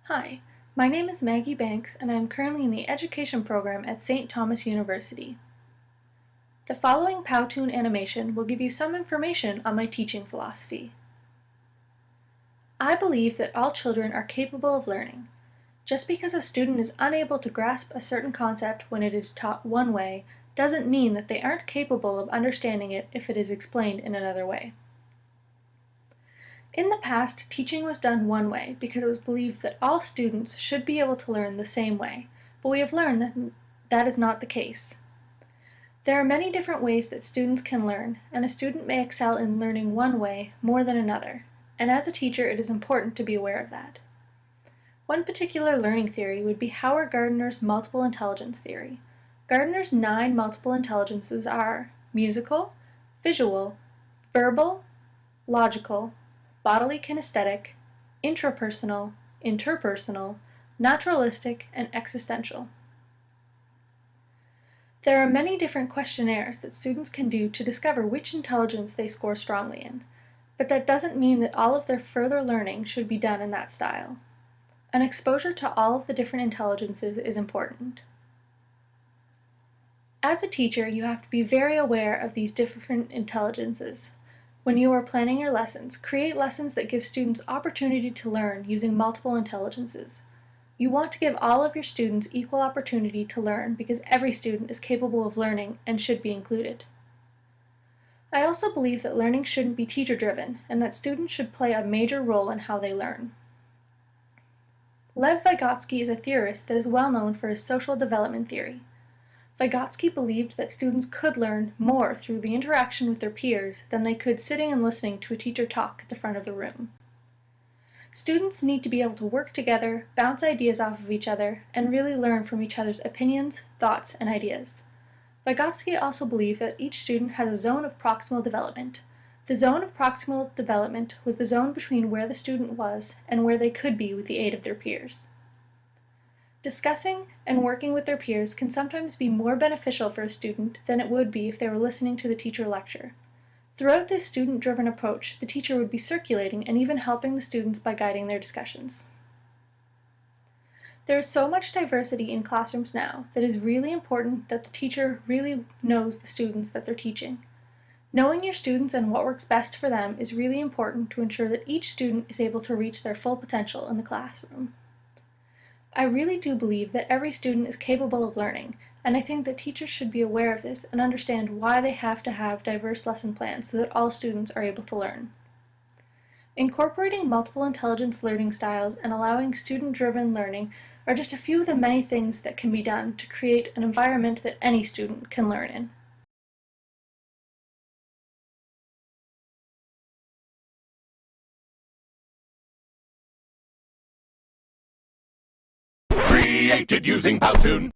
Hi, my name is Maggie Banks and I am currently in the Education program at St. Thomas University. The following Powtoon animation will give you some information on my teaching philosophy. I believe that all children are capable of learning. Just because a student is unable to grasp a certain concept when it is taught one way doesn't mean that they aren't capable of understanding it if it is explained in another way. In the past, teaching was done one way because it was believed that all students should be able to learn the same way, but we have learned that that is not the case. There are many different ways that students can learn, and a student may excel in learning one way more than another, and as a teacher it is important to be aware of that. One particular learning theory would be Howard Gardner's multiple intelligence theory. Gardner's 9 multiple intelligences are musical, visual, verbal, logical, bodily kinesthetic, intrapersonal, interpersonal, naturalistic, and existential. There are many different questionnaires that students can do to discover which intelligence they score strongly in, but that doesn't mean that all of their further learning should be done in that style. An exposure to all of the different intelligences is important. As a teacher, you have to be very aware of these different intelligences. When you are planning your lessons, create lessons that give students opportunity to learn using multiple intelligences. You want to give all of your students equal opportunity to learn because every student is capable of learning and should be included. I also believe that learning shouldn't be teacher-driven and that students should play a major role in how they learn. Lev Vygotsky is a theorist that is well known for his social development theory. Vygotsky believed that students could learn more through the interaction with their peers than they could sitting and listening to a teacher talk at the front of the room. Students need to be able to work together, bounce ideas off of each other, and really learn from each other's opinions, thoughts, and ideas. Vygotsky also believed that each student has a zone of proximal development. The zone of proximal development was the zone between where the student was and where they could be with the aid of their peers. Discussing and working with their peers can sometimes be more beneficial for a student than it would be if they were listening to the teacher lecture. Throughout this student-driven approach, the teacher would be circulating and even helping the students by guiding their discussions. There is so much diversity in classrooms now that it is really important that the teacher really knows the students that they're teaching. Knowing your students and what works best for them is really important to ensure that each student is able to reach their full potential in the classroom. I really do believe that every student is capable of learning, and I think that teachers should be aware of this and understand why they have to have diverse lesson plans so that all students are able to learn. Incorporating multiple intelligence learning styles and allowing student-driven learning are just a few of the many things that can be done to create an environment that any student can learn in. Created using Powtoon.